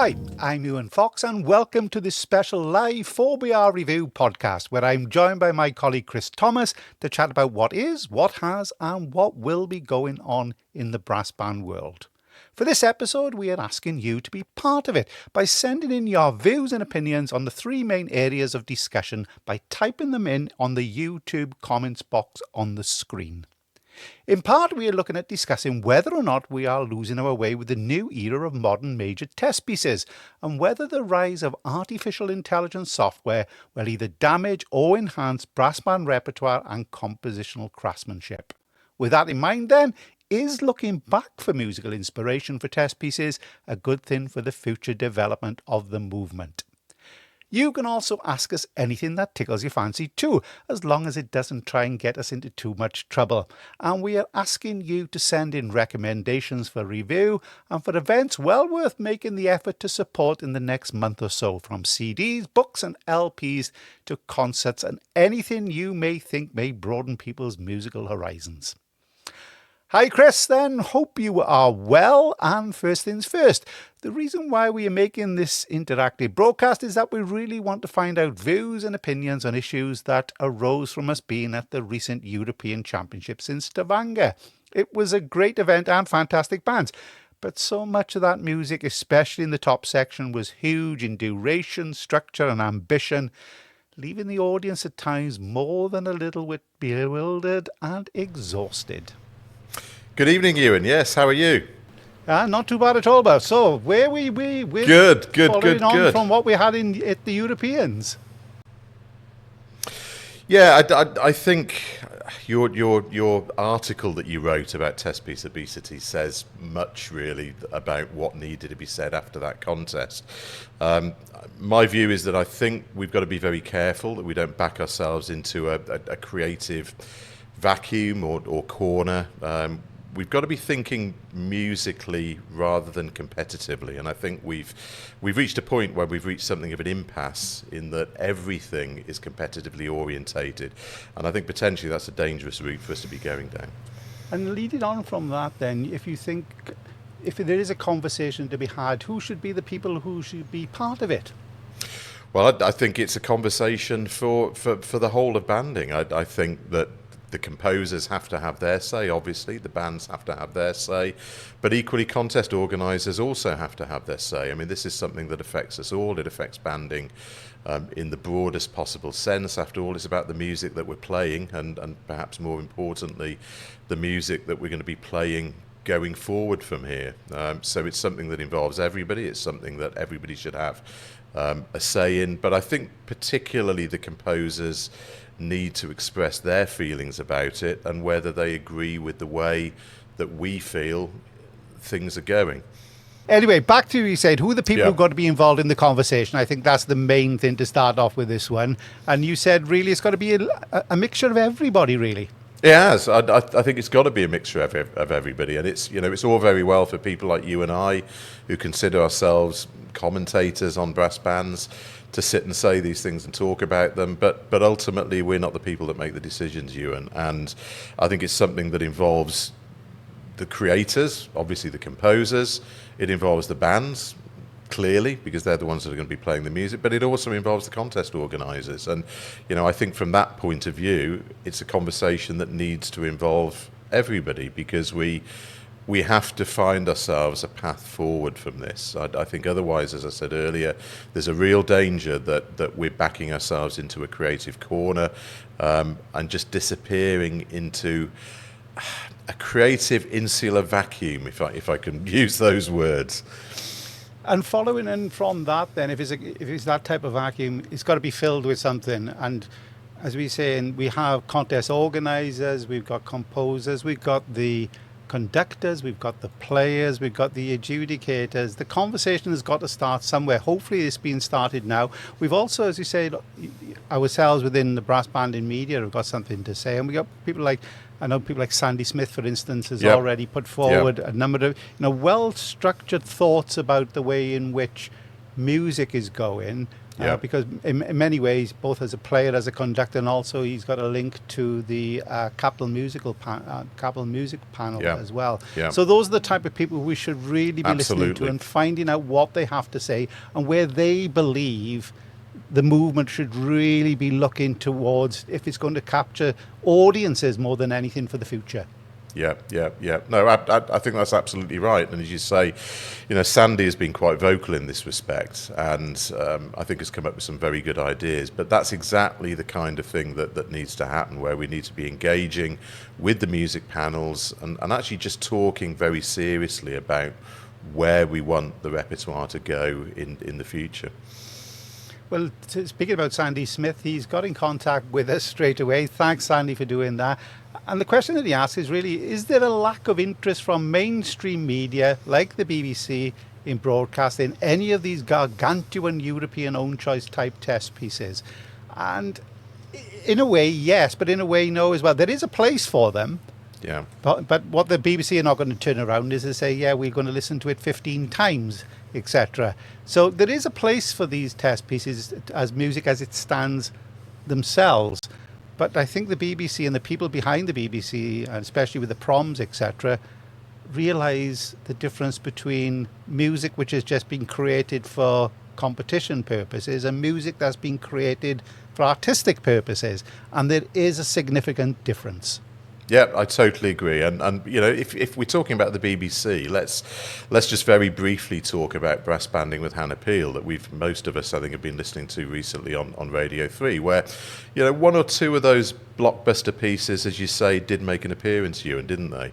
Hi, I'm Iwan Fox and welcome to this special live 4BR review podcast where I'm joined by my colleague Chris Thomas to chat about what is, what has and what will be going on in the brass band world. For this episode, we are asking you to be part of it by sending in your views and opinions on the three main areas of discussion by typing them in on the YouTube comments box on the screen. In part, we are looking at discussing whether or not we are losing our way with the new era of modern major test pieces and whether the rise of artificial intelligence software will either damage or enhance brass band repertoire and compositional craftsmanship. With that in mind then, is looking back for musical inspiration for test pieces a good thing for the future development of the movement? You can also ask us anything that tickles your fancy too, as long as it doesn't try and get us into too much trouble. And we are asking you to send in recommendations for review and for events well worth making the effort to support in the next month or so, from CDs, books and LPs to concerts and anything you may think may broaden people's musical horizons. Hi Chris then, hope you are well, and first things first, the reason why we are making this interactive broadcast is that we really want to find out views and opinions on issues that arose from us being at the recent European Championships in Stavanger. It was a great event and fantastic bands, but so much of that music, especially in the top section, was huge in duration, structure and ambition, leaving the audience at times more than a little bit bewildered and exhausted. Good evening, Ewan. Yes, how are you? Not too bad at all, Bob. So, where we good on from what we had at the Europeans. Yeah, I think your article that you wrote about test piece obesity says much really about what needed to be said after that contest. My view is that I think we've got to be very careful that we don't back ourselves into a creative vacuum or corner. We've got to be thinking musically rather than competitively, and I think we've reached a point where we've reached something of an impasse in that everything is competitively orientated, and I think potentially that's a dangerous route for us to be going down. And leading on from that then, if there is a conversation to be had, who should be the people who should be part of it? Well, I think it's a conversation for the whole of banding. I think that the composers have to have their say, obviously, the bands have to have their say, but equally contest organisers also have to have their say. I mean, this is something that affects us all. It affects banding in the broadest possible sense. After all, it's about the music that we're playing and perhaps more importantly, the music that we're going to be playing going forward from here. So it's something that involves everybody. It's something that everybody should have a say in, but I think particularly the composers need to express their feelings about it and whether they agree with the way that we feel things are going. Anyway, back to you said, who are the people who've got to be involved in the conversation? I think that's the main thing to start off with this one. And you said really it's got to be a mixture of everybody, really. It has. I think it's got to be a mixture of everybody, and it's all very well for people like you and I, who consider ourselves commentators on brass bands, to sit and say these things and talk about them, but ultimately we're not the people that make the decisions, Ewan. And I think it's something that involves the creators, obviously the composers. It involves the bands, clearly, because they're the ones that are going to be playing the music, but it also involves the contest organisers. And, I think from that point of view, it's a conversation that needs to involve everybody, because we have to find ourselves a path forward from this. I think otherwise, as I said earlier, there's a real danger that we're backing ourselves into a creative corner and just disappearing into a creative insular vacuum, if I can use those words. And following in from that, then, if it's that type of vacuum, it's got to be filled with something. And as we say, we have contest organisers, we've got composers, we've got the conductors, we've got the players, we've got the adjudicators. The conversation has got to start somewhere. Hopefully it's been started now. We've also, as you said, ourselves within the brass band in media have got something to say. And we got people like, I know people like Sandy Smith, for instance, has already put forward a number of well-structured thoughts about the way in which music is going. Yeah. Because in many ways, both as a player, as a conductor, and also he's got a link to the Capital Music panel Yeah. as well. Yeah. So those are the type of people we should really be listening to Absolutely. and finding out what they have to say and where they believe the movement should really be looking towards if it's going to capture audiences more than anything for the future. Yeah, yeah, yeah. No, I think that's absolutely right. And as you say, Sandy has been quite vocal in this respect, and I think has come up with some very good ideas. But that's exactly the kind of thing that needs to happen, where we need to be engaging with the music panels and actually just talking very seriously about where we want the repertoire to go in the future. Well, speaking about Sandy Smith, he's got in contact with us straight away. Thanks, Sandy, for doing that. And the question that he asks is really, is there a lack of interest from mainstream media like the BBC in broadcasting any of these gargantuan European own choice type test pieces? And in a way, yes, but in a way, no as well. There is a place for them. Yeah. But what the BBC are not going to turn around is to say, yeah, we're going to listen to it 15 times, etc. So there is a place for these test pieces as music as it stands themselves. But I think the BBC and the people behind the BBC, and especially with the proms, etc., realise the difference between music which has just been created for competition purposes and music that's been created for artistic purposes. And there is a significant difference. Yeah, I totally agree. And if we're talking about the BBC, let's just very briefly talk about brass banding with Hannah Peel that most of us I think have been listening to recently on Radio 3, where one or two of those blockbuster pieces, as you say, did make an appearance, Ewan, didn't they?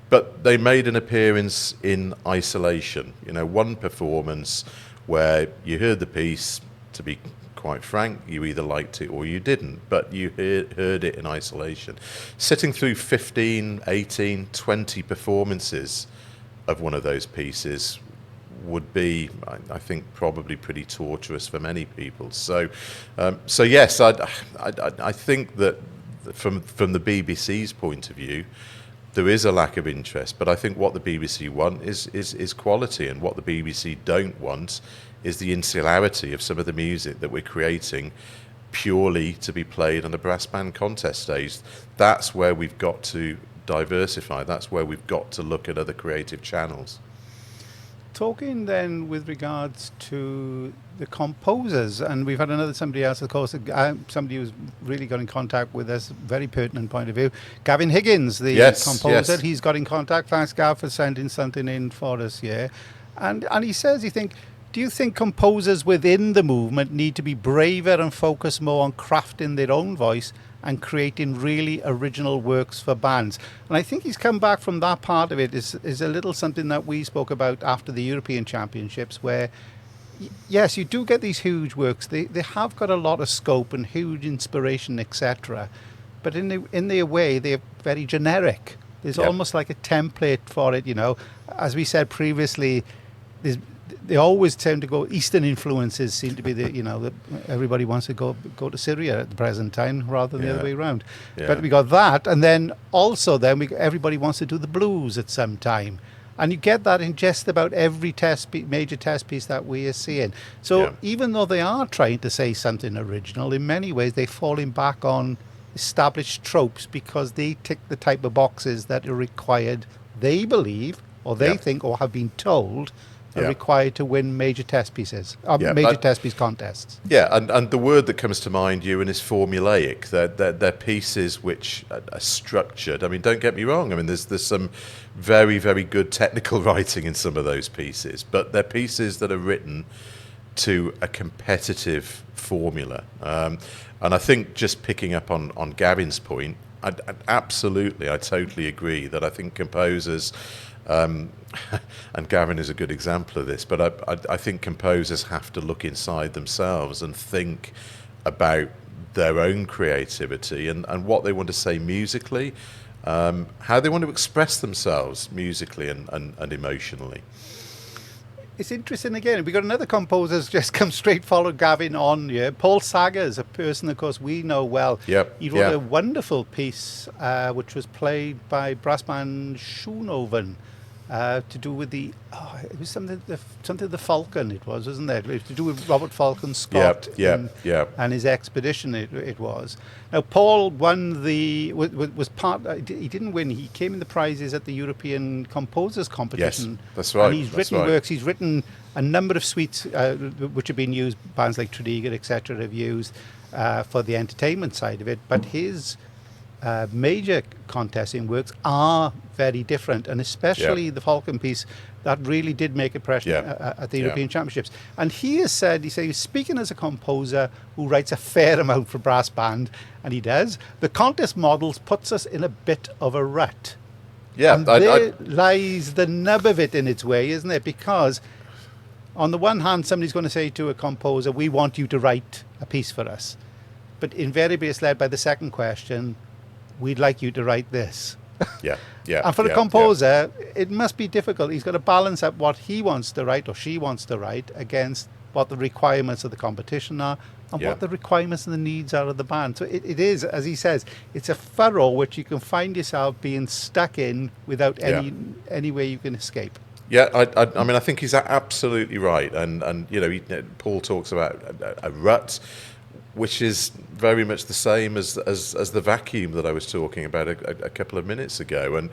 But they made an appearance in isolation. One performance where you heard the piece, to be quite frank, you either liked it or you didn't, but you heard it in isolation. Sitting through 15, 18, 20 performances of one of those pieces would be, I think, probably pretty torturous for many people. So yes, I think that from the BBC's point of view, there is a lack of interest, but I think what the BBC want is quality, and what the BBC don't want is the insularity of some of the music that we're creating purely to be played on a brass band contest stage. That's where we've got to diversify. That's where we've got to look at other creative channels. Talking then with regards to the composers, and we've had somebody else, of course, somebody who's really got in contact with us, very pertinent point of view, Gavin Higgins, the composer. Yes. He's got in contact. Thanks, Gav, for sending something in for us here. And he says, do you think composers within the movement need to be braver and focus more on crafting their own voice and creating really original works for bands? And I think he's come back from that part of it is a little something that we spoke about after the European Championships, where yes, you do get these huge works. They have got a lot of scope and huge inspiration, etc. But in their way, they're very generic. There's almost like a template for it, As we said previously, they always tend to go. Eastern influences seem to be that everybody wants to go to Syria at the present time rather than the other way around. Yeah. But we got that, and then also everybody wants to do the blues at some time, and you get that in just about every major test piece that we are seeing. So even though they are trying to say something original, in many ways they're falling back on established tropes because they tick the type of boxes that are required. They believe, or they think, or have been told, are required to win major test pieces, test piece contests. Yeah, and the word that comes to mind, Ewan, is formulaic. They're pieces which are structured. I mean, don't get me wrong. I mean, there's some very, very good technical writing in some of those pieces, but they're pieces that are written to a competitive formula. And I think just picking up on Gavin's point, I totally agree that I think composers, and Gavin is a good example of this, but I think composers have to look inside themselves and think about their own creativity and what they want to say musically, how they want to express themselves musically and emotionally. It's interesting again. We got another composer who's just come straight followed Gavin on here. Paul Saggers, a person, of course, we know well. He wrote a wonderful piece which was played by brass band Schoonhoven. to do with it was something the Falcon. It was, wasn't it? It was to do with Robert Falcon Scott and his expedition. It was. Now Paul won was part. He didn't win. He came in the prizes at the European Composers Competition. Yes, that's right. And he's written works. He's written a number of suites which have been used. Bands like Tredegar, etc., have used for the entertainment side of it. But his major contesting works are very different, and especially the Falcon piece that really did make impression at the European Championships. And he has said, he's speaking as a composer who writes a fair amount for brass band, and he does. The contest models puts us in a bit of a rut. Yeah, and there lies the nub of it in its way, isn't it? Because on the one hand, somebody's going to say to a composer, we want you to write a piece for us. But invariably it's led by the second question, we'd like you to write this. And for the composer, it must be difficult. He's got to balance up what he wants to write or she wants to write against what the requirements of the competition are and what the requirements and the needs are of the band. So it is, as he says, it's a furrow which you can find yourself being stuck in without any way you can escape. Yeah, I mean, I think he's absolutely right. And you know, Paul talks about a rut, which is very much the same as the vacuum that I was talking about a couple of minutes ago. And,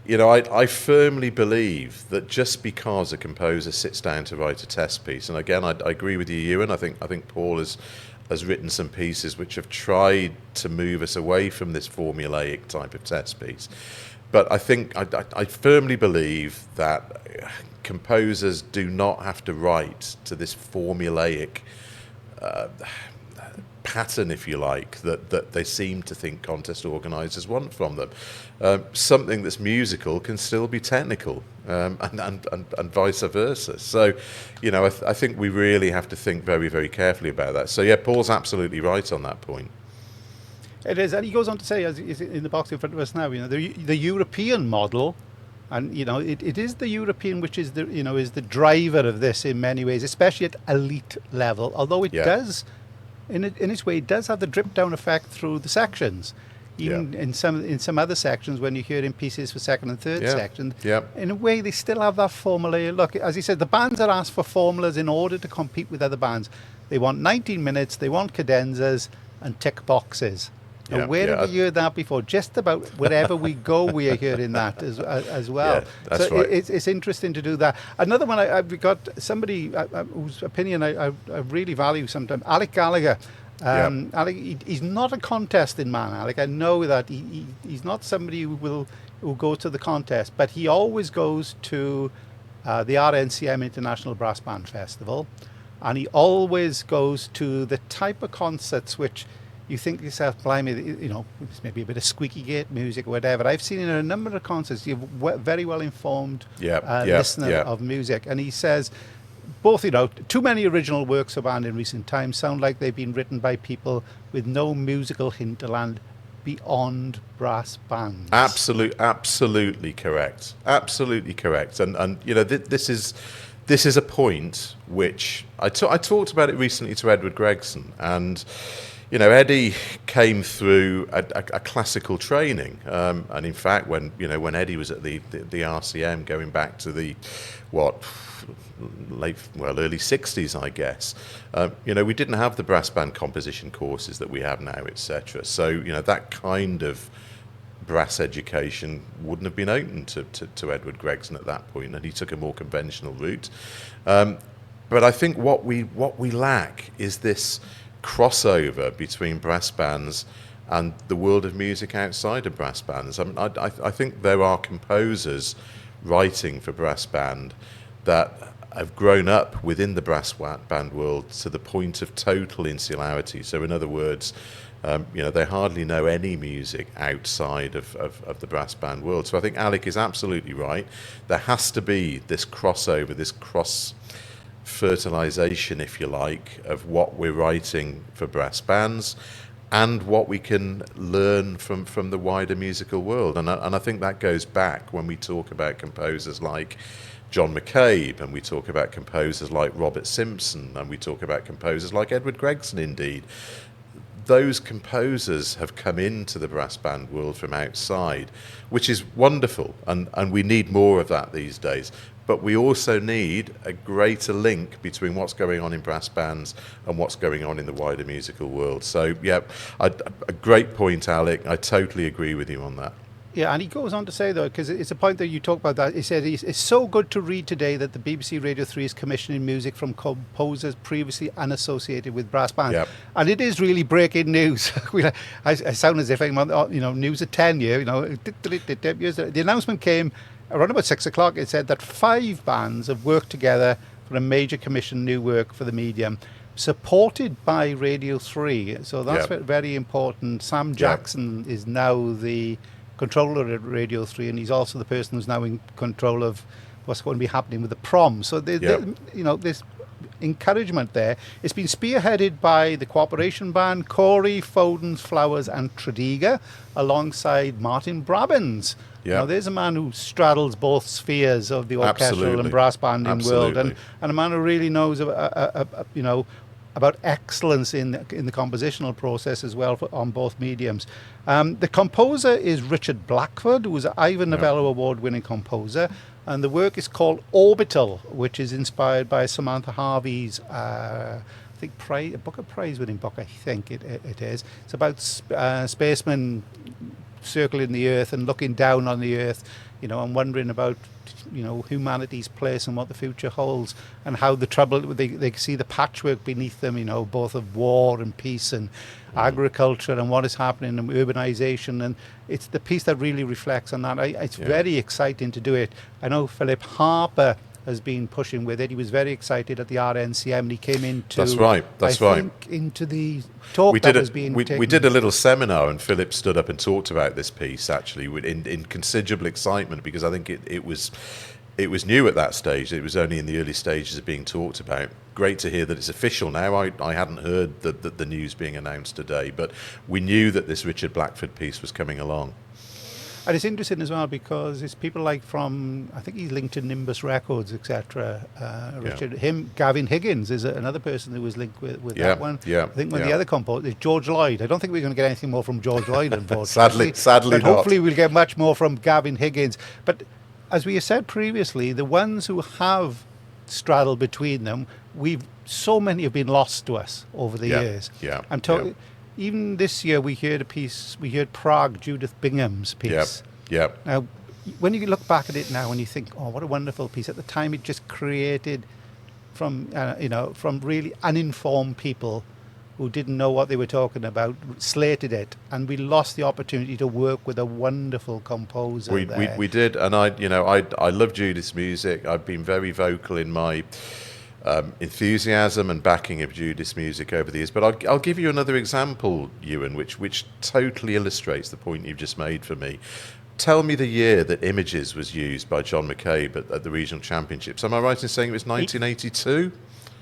you know, I firmly believe that just because a composer sits down to write a test piece, and again, I agree with you, Ewan, I think Paul has written some pieces which have tried to move us away from this formulaic type of test piece. But I think, I firmly believe that composers do not have to write to this formulaic pattern, if you like, that they seem to think contest organisers want from them. Something that's musical can still be technical, and vice versa. So, you know, I think we really have to think very, very carefully about that. So, yeah, Paul's absolutely right on that point. It is, and he goes on to say, as is in the box in front of us now, you know, the European model, and you know, it is the European which is the driver of this in many ways, especially at elite level. Although it does. In its way, it does have the drip down effect through the sections. Even in some other sections, when you hear in pieces for second and third section, in a way they still have that formula. Look, as he said, the bands are asked for formulas in order to compete with other bands. They want 19 minutes, they want cadenzas and tick boxes. And where have you heard that before? Just about wherever we go, we are hearing that as well. Yeah, that's so right. It's interesting to do that. Another one, I've got somebody whose opinion I really value sometimes, Alec Gallagher. Alec, he's not a contesting man, Alec. I know that he's not somebody who will go to the contest, but he always goes to the RNCM International Brass Band Festival, and he always goes to the type of concerts which you think to yourself, blimey, you know, it's maybe a bit of squeaky gate music or whatever. I've seen in a number of concerts, you're very well informed listener of music. And he says, both, you know, too many original works of band in recent times sound like they've been written by people with no musical hinterland beyond brass bands. Absolutely correct. Absolutely correct. And you know, this is a point which I talked about it recently to Edward Gregson, and you know, Eddie came through a classical training, and in fact, when Eddie was at the RCM, going back to the early 60s, I guess, you know, we didn't have the brass band composition courses that we have now, etc. So, you know, that kind of brass education wouldn't have been open to Edward Gregson at that point, and he took a more conventional route. But I think what we lack is this crossover between brass bands and the world of music outside of brass bands. I mean, I think there are composers writing for brass band that have grown up within the brass band world to the point of total insularity. So in other words, you know, they hardly know any music outside of the brass band world. So I think Alec is absolutely right. There has to be this crossover, this fertilization, if you like, of what we're writing for brass bands and what we can learn from the wider musical world. And I think that goes back when we talk about composers like John McCabe, and we talk about composers like Robert Simpson, and we talk about composers like Edward Gregson, indeed. those composers have come into the brass band world from outside, which is wonderful, and we need more of that these days. But we also need a greater link between what's going on in brass bands and what's going on in the wider musical world. So, yeah, a great point, Alec. I totally agree with you on that. Yeah, and he goes on to say, though, because it's a point that you talk about that, he said, it's so good to read today that the BBC Radio 3 is commissioning music from composers previously unassociated with brass bands. Yep. And it is really breaking news. I sound as if I'm on, news at 10 here, The announcement came around about 6 o'clock. It said that 5 bands have worked together for a major commissioned new work for the medium, supported by Radio 3. So that's very important. Sam Jackson is now the controller at Radio 3, and he's also the person who's now in control of what's going to be happening with the prom. So, this encouragement there. It's been spearheaded by the Cooperation Band, Corey, Foden's, Flowers and Tredegar, alongside Martin Brabbins. Yeah. Now, there's a man who straddles both spheres of the orchestral and brass banding world, and a man who really knows about excellence in the compositional process as well on both mediums. The composer is Richard Blackford, who was an Ivan Novello Award-winning composer, and the work is called Orbital, which is inspired by Samantha Harvey's, Booker Prize-winning book, I think it is. It's about spacemen circling the Earth and looking down on the Earth, and wondering about humanity's place and what the future holds, and how the trouble they see the patchwork beneath them, both of war and peace and agriculture and what is happening in urbanization, and it's the piece that really reflects on that. It's very exciting to do it. I know Philip Harper has been pushing with it. He was very excited at the RNCM, and he came into into the talk that was being taken. We did a little seminar, and Philip stood up and talked about this piece actually in considerable excitement, because I think it was new at that stage. It was only in the early stages of being talked about. Great to hear that it's official now. I hadn't heard the news being announced today, but we knew that this Richard Blackford piece was coming along. And it's interesting as well because it's people like I think he's linked to Nimbus Records, etc. Richard, Gavin Higgins is another person who was linked with that one. Yeah, I think the other composer is George Lloyd. I don't think we're going to get anything more from George Lloyd, unfortunately. sadly but hopefully we'll get much more from Gavin Higgins. But as we have said previously, the ones who have straddled between them, so many have been lost to us over the years. Even this year, we heard Prague, Judith Bingham's piece. Now, when you look back at it now and you think, oh, what a wonderful piece. At the time, it just created from really uninformed people who didn't know what they were talking about, slated it, and we lost the opportunity to work with a wonderful composer. We did, and I love Judith's music. I've been very vocal in my enthusiasm and backing of Judith's music over the years. But I'll give you another example, Ewan, which totally illustrates the point you've just made for me. Tell me the year that Images was used by John McCabe at the regional championships. Am I right in saying it was 1982?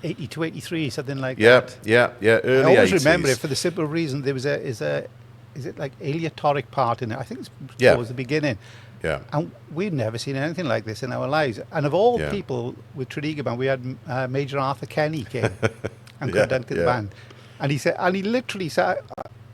82, 83, something like that. Early 80s. I always remember it for the simple reason there was is it like aleatoric part in it? I think it was the beginning. Yeah. And we'd never seen anything like this in our lives. And of all people with Tredegar Band, we had Major Arthur Kenny came and conducted the band. And he literally said,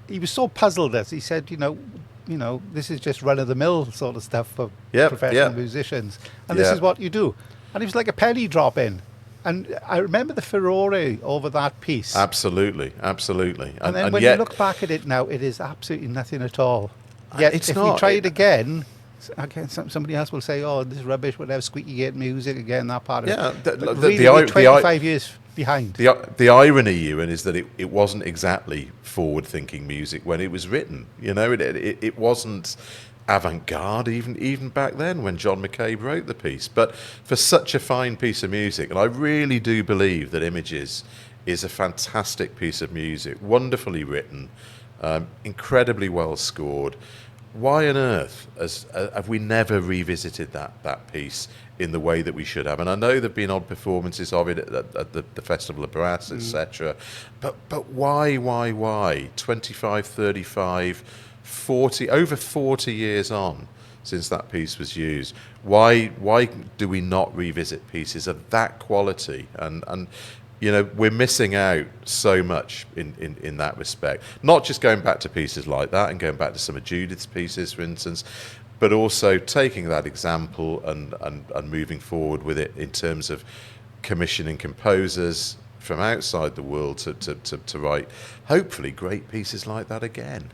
he was so puzzled as he said, this is just run-of-the-mill sort of stuff for professional musicians. And this is what you do. And it was like a penny drop in. And I remember the furore over that piece. Absolutely. And then when you look back at it now, it is absolutely nothing at all. Yet if you try it again, somebody else will say, "Oh, this is rubbish. Whatever, squeaky gate music again." That part of it. Really, 25 years behind. The irony, Ewan, is that it wasn't exactly forward-thinking music when it was written. It wasn't avant-garde even back then when John McCabe wrote the piece. But for such a fine piece of music, and I really do believe that Images is a fantastic piece of music, wonderfully written, incredibly well scored. Why on earth have we never revisited that piece in the way that we should have? And I know there have been odd performances of it at the Festival of Brass, etc. But why? 25, 35, 40, over 40 years on since that piece was used. Why do we not revisit pieces of that quality? And we're missing out so much in that respect. Not just going back to pieces like that and going back to some of Judith's pieces, for instance, but also taking that example and moving forward with it in terms of commissioning composers from outside the world to write, hopefully, great pieces like that again.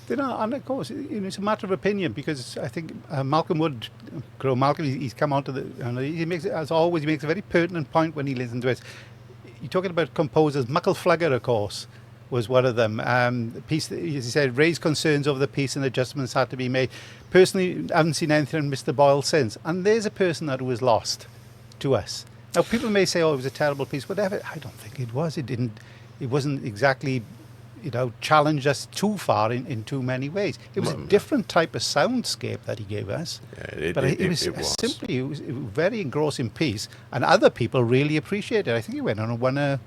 And of course, it's a matter of opinion, because I think Malcolm Wood, he's come on to he makes, as always, he makes a very pertinent point when he listens to it. You're talking about composers. Muckle Flugger, of course, was one of them. The piece, as he said, raised concerns over the piece and adjustments had to be made. Personally, I haven't seen anything on Mr. Boyle since. And there's a person that was lost to us. Now, people may say, oh, it was a terrible piece, whatever. I don't think it was. It wasn't exactly, challenged us too far in too many ways. It was a different type of soundscape that he gave us. Yeah, it was simply a very engrossing piece, and other people really appreciated it. I think he went on and won a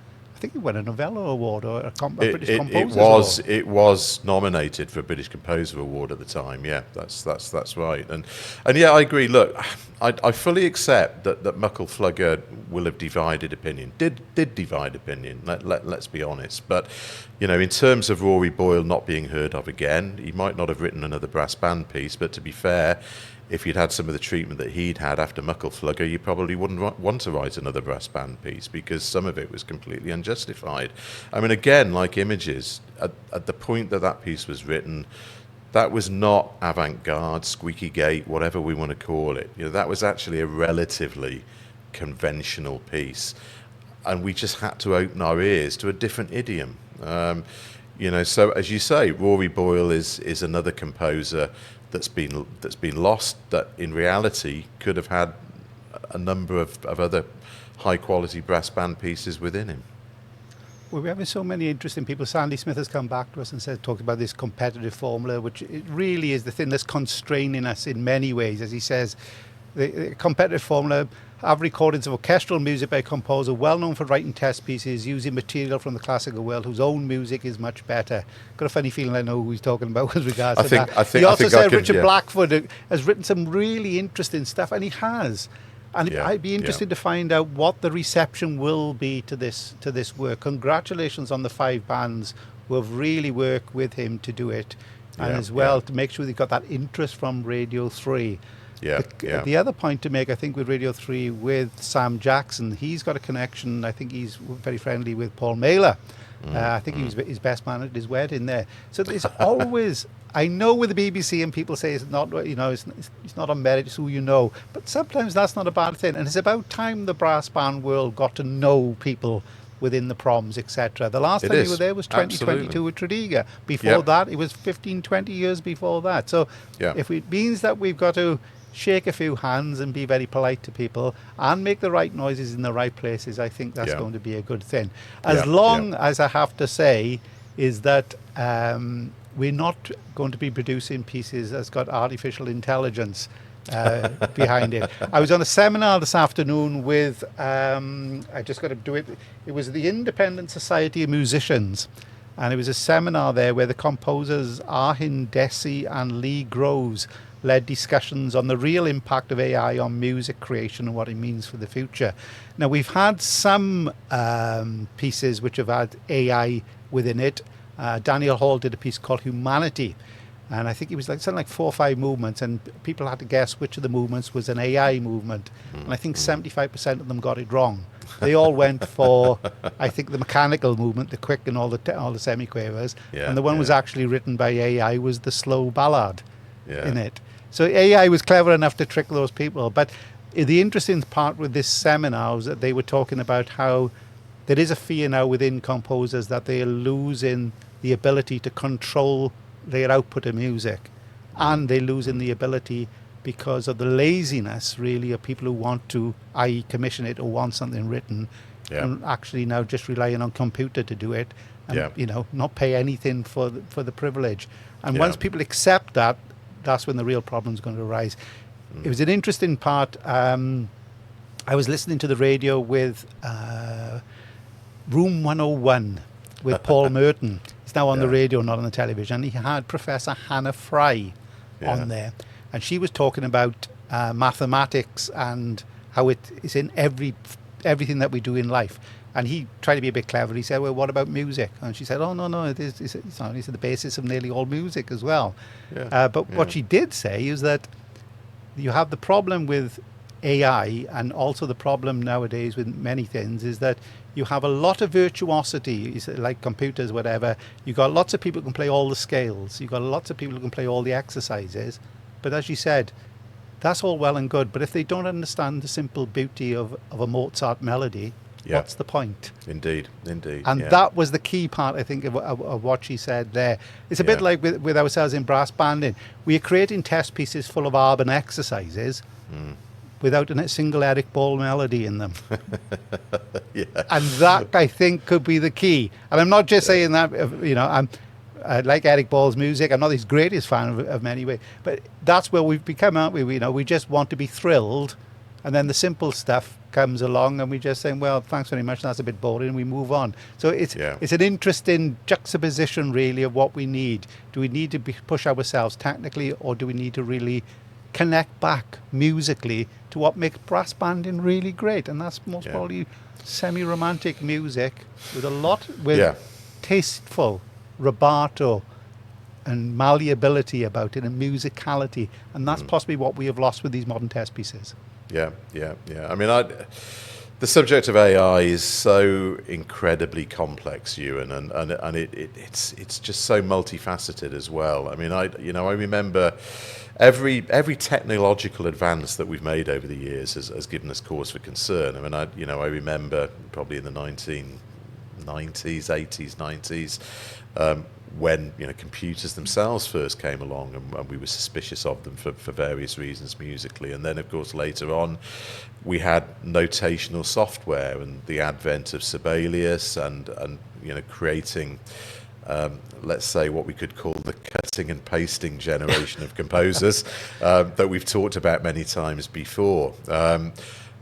Novello Award or a British Composer Award. It was nominated for a British Composer Award at the time. Yeah, that's right. And yeah, I agree. Look, I fully accept that Muckle Flugger will have divided opinion. Did divide opinion. Let's be honest. But in terms of Rory Boyle not being heard of again, he might not have written another brass band piece. But to be fair, if you'd had some of the treatment that he'd had after Muckle Flugger, you probably wouldn't want to write another brass band piece, because some of it was completely unjustified. I mean, again, like Images, at the point that piece was written, that was not avant-garde, squeaky gate, whatever we want to call it. That was actually a relatively conventional piece, and we just had to open our ears to a different idiom. So as you say, Rory Boyle is another composer that's been lost, that in reality could have had a number of other high quality brass band pieces within him. Well, we're having so many interesting people. Sandy Smith has come back to us and talked about this competitive formula, which it really is the thing that's constraining us in many ways. As he says, the competitive formula have recordings of orchestral music by a composer well known for writing test pieces using material from the classical world, whose own music is much better. Got a funny feeling I know who he's talking about with regards to that. He also said Richard Blackford has written some really interesting stuff, and he has. And I'd be interested to find out what the reception will be to this work. Congratulations on the 5 bands who have really worked with him to do it, and as well to make sure they've got that interest from Radio 3. The other point to make, I think, with Radio 3, with Sam Jackson, he's got a connection. I think he's very friendly with Paul Mailer. I think he was his best man at his wedding there. So there's always, I know with the BBC and people say it's not, it's not on merit, it's who you know. But sometimes that's not a bad thing. And it's about time the brass band world got to know people within the proms, etc. The last time you were there was 2022 with Tredegar. Before that, it was 15, 20 years before that. So if it means that we've got to shake a few hands and be very polite to people and make the right noises in the right places, I think that's going to be a good thing. As long as I have to say is that we're not going to be producing pieces that's got artificial intelligence behind it. I was on a seminar this afternoon with, I just got to do it, it was the Independent Society of Musicians, and it was a seminar there where the composers Arhin Desi and Lee Groves led discussions on the real impact of AI on music creation and what it means for the future. Now, we've had some pieces which have had AI within it. Daniel Hall did a piece called Humanity, and I think it was something like 4 or 5 movements, and people had to guess which of the movements was an AI movement. And I think 75% of them got it wrong. They all went for, I think, the mechanical movement, the quick and all the semiquavers, and the one was actually written by AI was the slow ballad in it. So AI was clever enough to trick those people. But the interesting part with this seminar was that they were talking about how there is a fear now within composers that they are losing the ability to control their output of music, and they're losing the ability because of the laziness, really, of people who want to, i.e. commission it or want something written, and actually now just relying on computer to do it, and not pay anything for the privilege. And once people accept that, that's when the real problem is going to arise. It was an interesting part. I was listening to the radio with Room 101 with Paul Merton. He's now on the radio, not on the television. And he had Professor Hannah Fry on there. And she was talking about mathematics and how it is in everything that we do in life. And he tried to be a bit clever. He said, well, what about music? And she said, oh, no, it's not. It's the basis of nearly all music as well. Yeah. But what she did say is that you have the problem with AI, and also the problem nowadays with many things is that you have a lot of virtuosity, like computers, whatever. You've got lots of people who can play all the scales. You've got lots of people who can play all the exercises. But as you said, that's all well and good. But if they don't understand the simple beauty of a Mozart melody, what's the point? Indeed. And that was the key part, I think, of what she said there. It's a bit like with ourselves in brass banding. We are creating test pieces full of arbon exercises without a single Eric Ball melody in them. And that, I think, could be the key. And I'm not just saying that, I like Eric Ball's music. I'm not his greatest fan of many ways. But that's where we've become, aren't we? We just want to be thrilled. And then the simple stuff comes along and we just say, well, thanks very much, that's a bit boring, and we move on. So it's an interesting juxtaposition, really, of what we need. Do we need to push ourselves technically, or do we need to really connect back musically to what makes brass banding really great? And that's most probably semi-romantic music with tasteful rubato and malleability about it, and musicality. And that's possibly what we have lost with these modern test pieces. Yeah. I mean, the subject of AI is so incredibly complex, Ewan, and it's just so multifaceted as well. I mean, I remember every technological advance that we've made over the years has given us cause for concern. I mean, I remember probably in the 1990s, 80s, 90s. When computers themselves first came along, and we were suspicious of them for various reasons musically, and then of course later on we had notational software and the advent of Sibelius and creating let's say what we could call the cutting and pasting generation of composers that we've talked about many times before.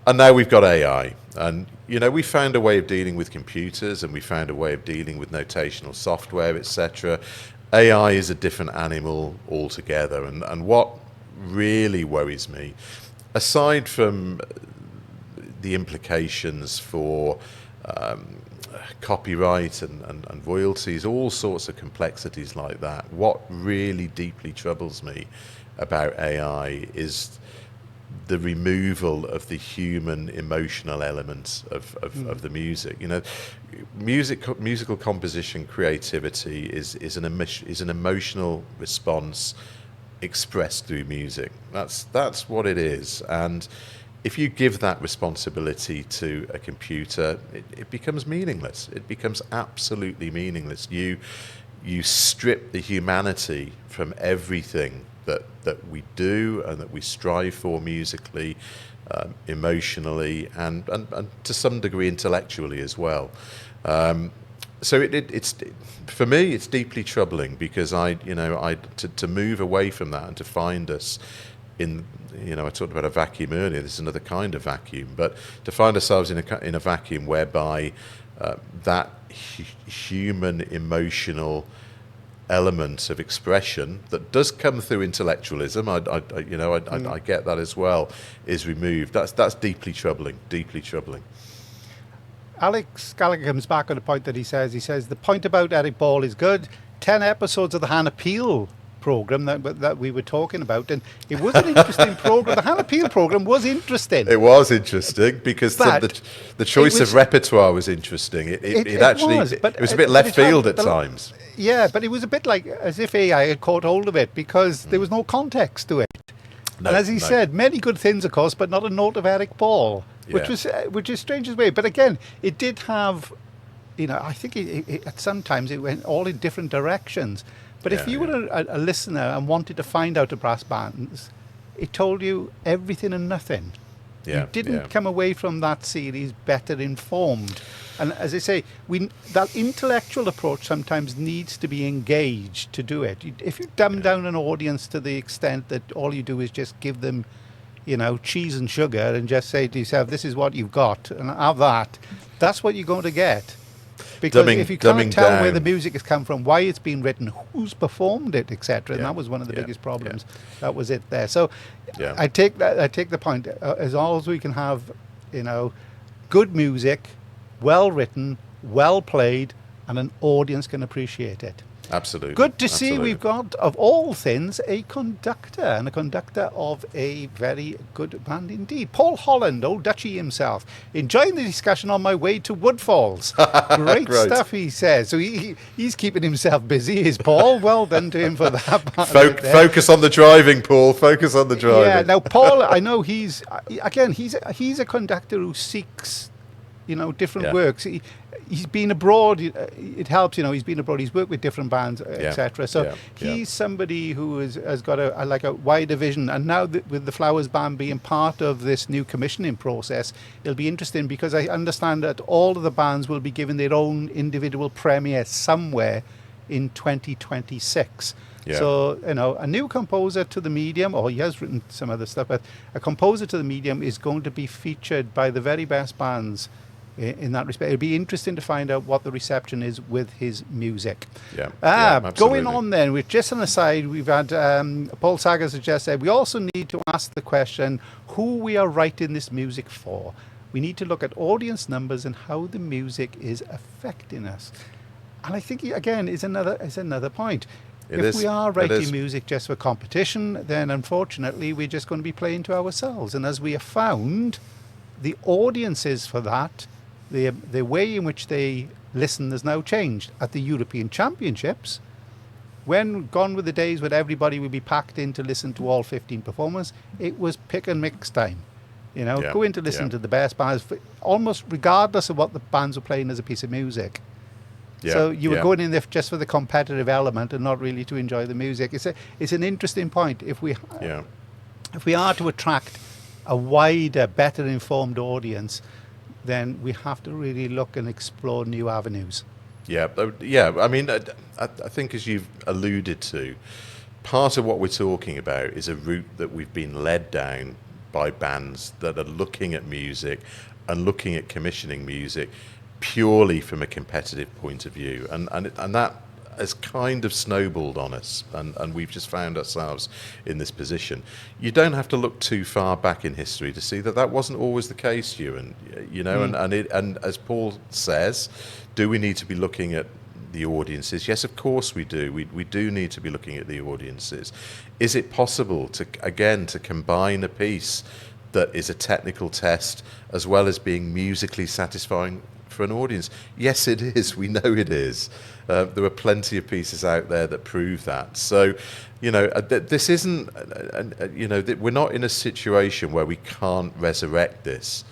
And now we've got AI, and we found a way of dealing with computers, and we found a way of dealing with notational software, etc. AI is a different animal altogether, and what really worries me, aside from the implications for copyright and royalties, all sorts of complexities like that, what really deeply troubles me about AI is the removal of the human emotional elements of the music. Musical composition creativity is an emotional response expressed through music. That's what it is. And if you give that responsibility to a computer, it becomes meaningless. It becomes absolutely meaningless. You strip the humanity from everything that we do and that we strive for musically, emotionally, and to some degree intellectually as well. So it's for me, it's deeply troubling, because to move away from that and to find us in, I talked about a vacuum earlier. This is another kind of vacuum, but to find ourselves in a vacuum whereby that human emotional element of expression that does come through intellectualism, I get that as well, is removed. That's deeply troubling. Deeply troubling. Alex Gallagher comes back on the point that he says the point about Eric Ball is good. 10 episodes of the Hannah Peel program that we were talking about, and it was an interesting program. The Hannah Peel program was interesting. It was interesting because the choice of repertoire was interesting. It was a bit left field at times. Yeah, but it was a bit like as if AI had caught hold of it, because there was no context to it. And as he said, many good things, of course, but not a note of Eric Ball, which is strange as way. But again, it did have, I think at sometimes it went all in different directions. But if you were a listener and wanted to find out the brass bands, it told you everything and nothing. You didn't come away from that series better informed. And as I say, that intellectual approach sometimes needs to be engaged to do it. If you dumb down an audience to the extent that all you do is just give them, cheese and sugar, and just say to yourself, this is what you've got, and have that, that's what you're going to get. Because if you can't tell where the music has come from, why it's been written, who's performed it, etc., and that was one of the biggest problems. That was it there. So I take the point. As long as we can have, good music well written, well played, and an audience can appreciate it. Absolutely. Good to see Absolutely. we've got, of all things, a conductor, and a conductor of a very good band indeed. Paul Holland, old Dutchy himself, enjoying the discussion on my way to Woodfalls. Great stuff, he says. So he's keeping himself busy, is Paul. Well done to him for that. Focus on the driving, Paul. Focus on the driving. Yeah, now Paul, I know he's a conductor who seeks, different works. He's been abroad. It helps, he's been abroad. He's worked with different bands, etc. So he's somebody who has got a wider vision. And now with the Flowers Band being part of this new commissioning process, it'll be interesting because I understand that all of the bands will be given their own individual premiere somewhere in 2026. Yeah. So, a new composer to the medium, or he has written some other stuff, but a composer to the medium is going to be featured by the very best bands in that respect. It'll be interesting to find out what the reception is with his music. Going on then, with just an aside, we've had Paul Sager just said we also need to ask the question who we are writing this music for. We need to look at audience numbers and how the music is affecting us. And I think again is another point. If we are writing music just for competition, then unfortunately we're just going to be playing to ourselves. And as we have found, the audiences for that, the way in which they listen has now changed. At the European Championships, when gone were the days when everybody would be packed in to listen to all 15 performers, it was pick and mix time. Go in to listen to the best bands, almost regardless of what the bands were playing as a piece of music. So you were going in there just for the competitive element and not really to enjoy the music. It's an interesting point. If we are to attract a wider, better informed audience, then we have to really look and explore new avenues. I mean, I think as you've alluded to, part of what we're talking about is a route that we've been led down by bands that are looking at music and looking at commissioning music purely from a competitive point of view, and that has kind of snowballed on us, and we've just found ourselves in this position. You don't have to look too far back in history to see that wasn't always the case, Ewan. And as Paul says, do we need to be looking at the audiences? Yes, of course we do. We do need to be looking at the audiences. Is it possible to combine a piece that is a technical test as well as being musically satisfying for an audience? Yes, it is. We know it is. There are plenty of pieces out there that prove that. So, this isn't, we're not in a situation where we can't resurrect this,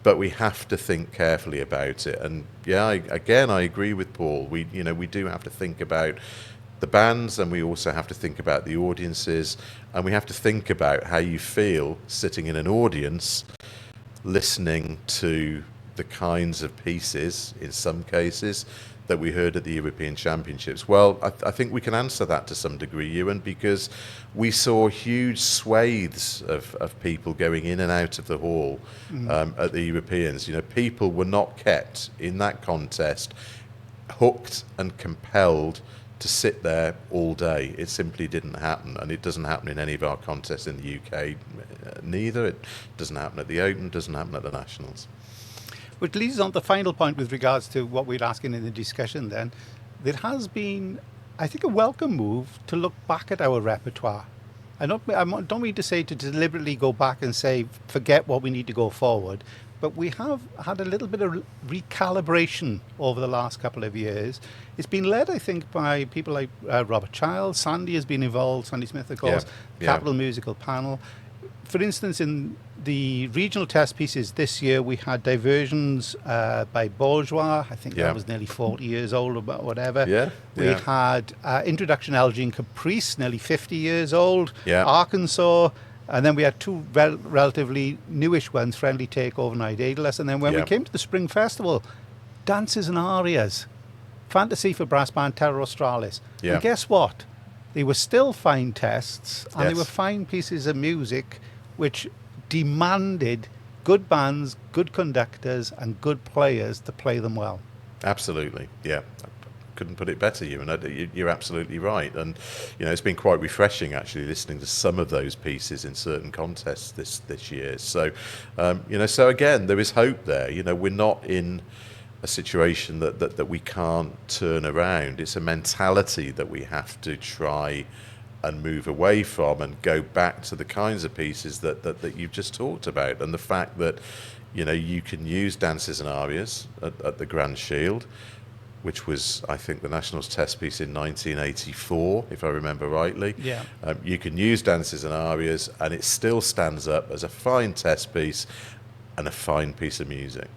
but we have to think carefully about it. And I agree with Paul. We do have to think about the bands, and we also have to think about the audiences, and we have to think about how you feel sitting in an audience listening to the kinds of pieces, in some cases, that we heard at the European Championships. Well, I think we can answer that to some degree, Ewan, because we saw huge swathes of people going in and out of the hall at the Europeans. People were not kept in that contest hooked and compelled to sit there all day. It simply didn't happen, and it doesn't happen in any of our contests in the UK neither. It doesn't happen at the Open, doesn't happen at the Nationals. Which leads us on to the final point with regards to what we're asking in the discussion then. There has been, I think, a welcome move to look back at our repertoire. I don't mean to say to deliberately go back and say, forget what we need to go forward, but we have had a little bit of recalibration over the last couple of years. It's been led, I think, by people like Robert Childs. Sandy has been involved, Sandy Smith, of course, Capital Musical Panel. For instance, in the regional test pieces this year, we had Diversions by Bourgeois. I think that was nearly 40 years old or whatever. We had Introduction, Elegy and Caprice, nearly 50 years old. Arkansas. And then we had two relatively newish ones, Friendly Takeover, Night Aidless. And then when we came to the Spring Festival, Dances and Arias, Fantasy for Brass Band, Terra Australis. And guess what? They were still fine tests, and they were fine pieces of music which demanded good bands, good conductors, and good players to play them well. Absolutely, I couldn't put it better, Ewan. You're absolutely right. And, it's been quite refreshing, actually, listening to some of those pieces in certain contests this year. So, so again, there is hope there. We're not in a situation that we can't turn around. It's a mentality that we have to try and move away from and go back to the kinds of pieces that you've just talked about. And the fact that, you can use dances and arias at the Grand Shield, which was, I think, the Nationals test piece in 1984, if I remember rightly. Yeah. You can use dances and arias, and it still stands up as a fine test piece and a fine piece of music.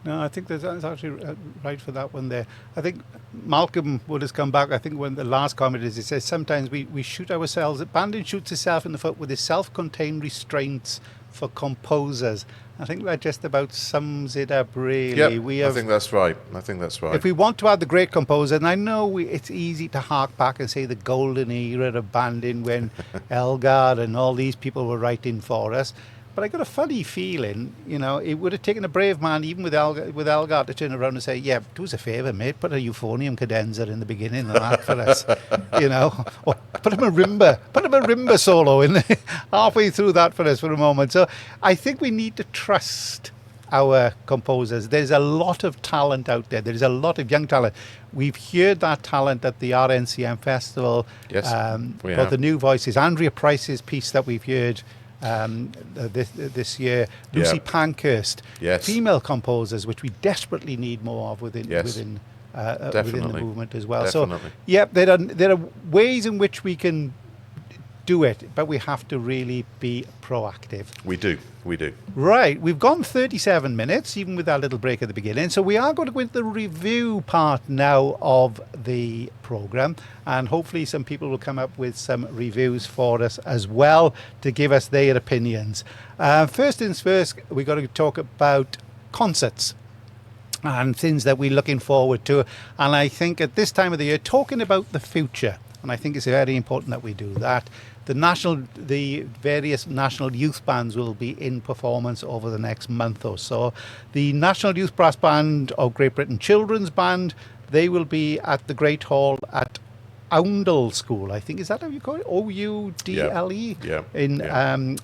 No, I think that's actually right for that one there. I think Malcolm would have come back. I think when the last comment is, he says, sometimes we shoot ourselves, Bandon shoots itself in the foot with his self-contained restraints for composers. I think that just about sums it up, really. I think that's right. If we want to add the great composer, and I know it's easy to hark back and say the golden era of Bandon when Elgar and all these people were writing for us. But I got a funny feeling, it would have taken a brave man, even with Elgar, to turn around and say, yeah, do us a favour, mate, put a euphonium cadenza in the beginning of that for us, or put him a rimba solo in halfway through that for us for a moment. So I think we need to trust our composers. There's a lot of talent out there. There's a lot of young talent. We've heard that talent at the RNCM Festival. Yes, we for have. the new voices. Andrea Price's piece that we've heard this year, Lucy Pankhurst, female composers, which we desperately need more of within the movement as well. Definitely. So, there are ways in which we can do it, but we have to really be proactive. We do. Right, we've gone 37 minutes, even with that little break at the beginning. So we are going to go into the review part now of the programme, and hopefully some people will come up with some reviews for us as well to give us their opinions. First things first, we've got to talk about concerts and things that we're looking forward to. And I think at this time of the year, talking about the future, and I think it's very important that we do that. The various national youth bands will be in performance over the next month or so. The National Youth Brass Band of Great Britain Children's Band, they will be at the Great Hall at Oundle School, I think. Is that how you call it? Oudle? Yeah.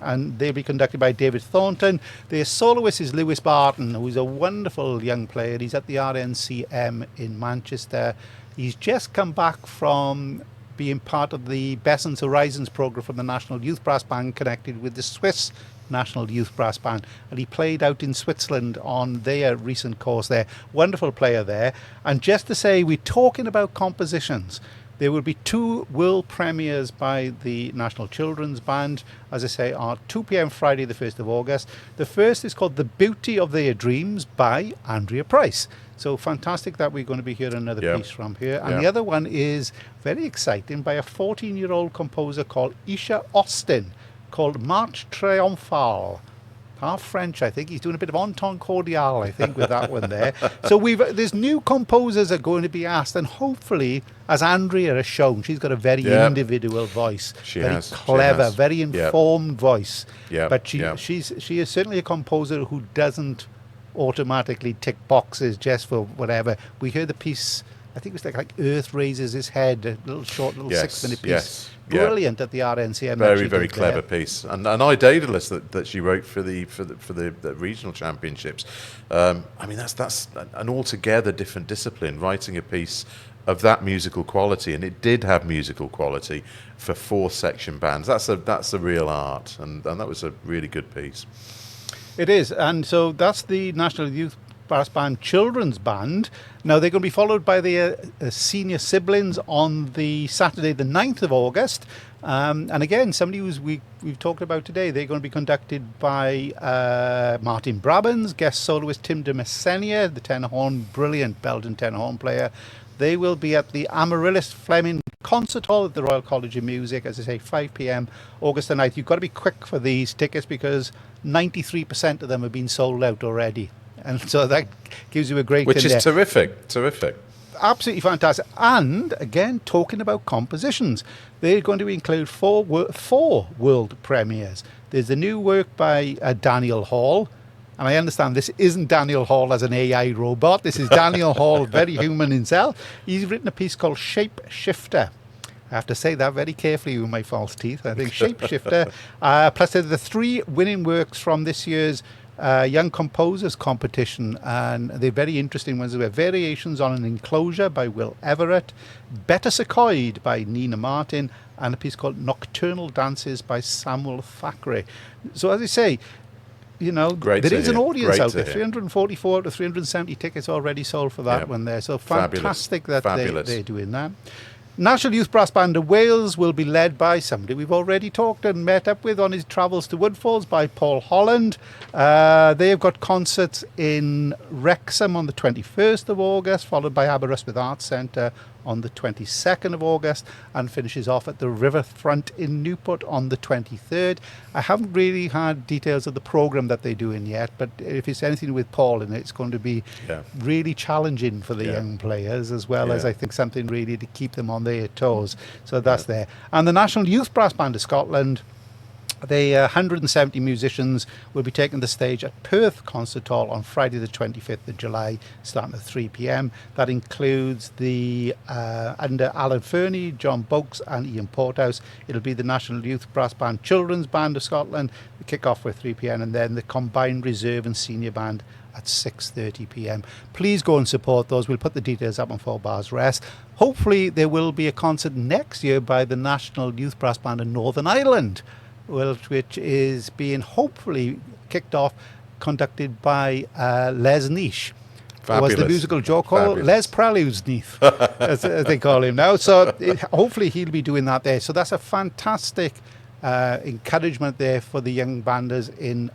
And they'll be conducted by David Thornton. Their soloist is Lewis Barton, who's a wonderful young player. He's at the RNCM in Manchester. He's just come back from being part of the Besson's Horizons programme from the National Youth Brass Band, connected with the Swiss National Youth Brass Band, and he played out in Switzerland on their recent course there. Wonderful player there. And just to say, we're talking about compositions. There will be 2 world premieres by the National Children's Band, as I say, on 2 p.m. Friday the 1st of August. The first is called The Beauty of Their Dreams by Andrea Price. So fantastic that we're going to be hearing another piece from here. And the other one is very exciting, by a 14-year-old composer called Isha Austin, called Marche Triomphale. Half French, I think. He's doing a bit of entente cordiale, I think, with that one there. So there's new composers are going to be asked, and hopefully, as Andrea has shown, she's got a very individual voice. Very clever, very informed voice. But she is certainly a composer who doesn't automatically tick boxes just for whatever. We heard the piece, I think it was like Earth Raises His Head, a little 6-minute piece. Brilliant at the RNCM. Very clever piece, and I Daedalus that she wrote for the regional championships. I mean, that's an altogether different discipline, writing a piece of that musical quality, and it did have musical quality for 4-section bands. That's a real art, and that was a really good piece. It is, and so that's the National Youth Brass Band Children's Band. Now they're going to be followed by the senior siblings on the Saturday the 9th of August. And again, somebody we've talked about today, they're going to be conducted by Martin Brabants, guest soloist Tim de Messenia, the tenor horn, brilliant Belgian tenor horn player. They will be at the Amaryllis Fleming Concert Hall at the Royal College of Music, as I say, 5 p.m. August the 9th. You've got to be quick for these tickets because 93% of them have been sold out already. And so that gives you a great... Which is terrific. Absolutely fantastic. And, again, talking about compositions, they're going to include four world premieres. There's the new work by Daniel Hall. And I understand this isn't Daniel Hall as an AI robot. This is Daniel Hall, very human himself. He's written a piece called Shape Shifter. I have to say that very carefully with my false teeth. I think Shape Shifter. Plus, there are the 3 winning works from this year's Young Composers Competition, and they're very interesting ones. There are Variations on an Enclosure by Will Everett, Better Sequoia'd by Nina Martin, and a piece called Nocturnal Dances by Samuel Thackeray. So as I say, there is an audience out there. 344 out of 370 tickets already sold for that one there. So fantastic that they're doing that. National Youth Brass Band of Wales will be led by somebody we've already talked and met up with on his travels to Woodfalls, by Paul Holland. They've got concerts in Wrexham on the 21st of August, followed by Aberystwyth Arts Centre on the 22nd of August, and finishes off at the Riverfront in Newport on the 23rd. I haven't really had details of the programme that they're doing yet, but if it's anything with Paul in it, it's going to be really challenging for the young players, as well as I think something really to keep them on their toes. So that's there. And the National Youth Brass Band of Scotland, the 170 musicians will be taking the stage at Perth Concert Hall on Friday the 25th of July, starting at 3 p.m. That includes the under Alan Fernie, John Boakes and Ian Porthouse. It'll be the National Youth Brass Band Children's Band of Scotland. The kick-off with 3 p.m. and then the Combined Reserve and Senior Band at 6:30 p.m. Please go and support those. We'll put the details up on 4Barsrest. Hopefully there will be a concert next year by the National Youth Brass Band of Northern Ireland, which is being hopefully kicked off, conducted by Les Niche. Was the musical joke called Les Preludes Neath, as they call him now. So hopefully he'll be doing that there. So that's a fantastic encouragement there for the young banders in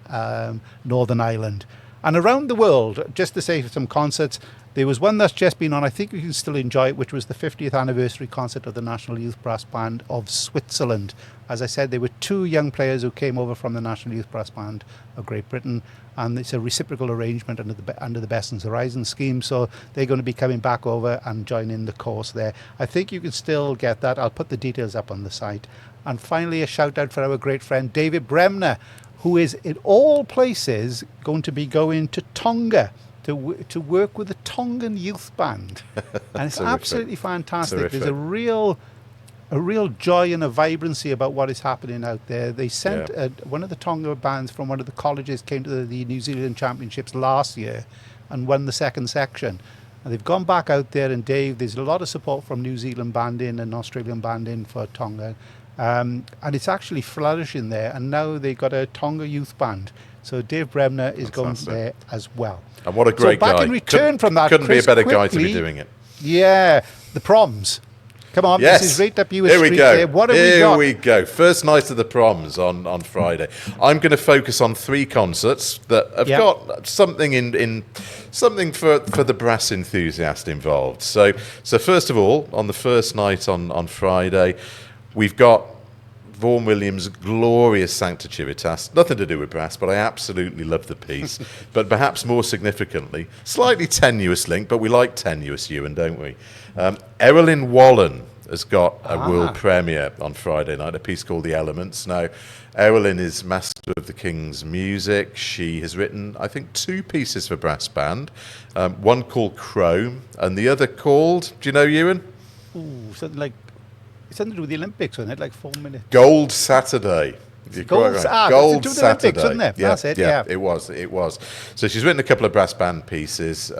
Northern Ireland. And around the world, just to say some concerts, there was one that's just been on, I think you can still enjoy it, which was the 50th anniversary concert of the National Youth Brass Band of Switzerland. As I said, there were two young players who came over from the National Youth Brass Band of Great Britain, and it's a reciprocal arrangement under the Best and Horizon scheme, so they're going to be coming back over and joining the course there. I think you can still get that. I'll put the details up on the site. And finally, a shout out for our great friend David Bremner, who is in all places going to be going to Tonga to work with the Tongan Youth Band. And it's absolutely fantastic. Terrific. There's a real joy and a vibrancy about what is happening out there. They sent one of the Tonga bands from one of the colleges came to the New Zealand Championships last year and won the second section. And they've gone back out there, and Dave, there's a lot of support from New Zealand banding and Australian banding for Tonga. And it's actually flourishing there, and now they've got a Tonga youth band. So Dave Bremner is going there as well. And what a great guy. So back in return from that, couldn't Chris, be a better guy quickly, to be doing it. Yeah, the proms. Come on, yes. This is right up your Here street we go. there. What have Here we got? we go. First night of the proms on Friday. I'm going to focus on three concerts that have got something in something for the brass enthusiast involved. So first of all, on the first night on Friday, we've got Vaughan Williams' glorious Sancta Civitas. Nothing to do with brass, but I absolutely love the piece. But perhaps more significantly, slightly tenuous link, but we like tenuous, Ewan, don't we? Erilyn Wallen has got a world premiere on Friday night, a piece called The Elements. Now, Erilyn is Master of the King's Music. She has written, I think, two pieces for brass band, one called Chrome, and the other called, do you know, Ewan? Ooh, something to do with the Olympics, wasn't it? Like 4 minutes. Gold Saturday. Gold Saturday. Olympics, wasn't it? Yeah, that's it. Yeah, it was. So she's written a couple of brass band pieces,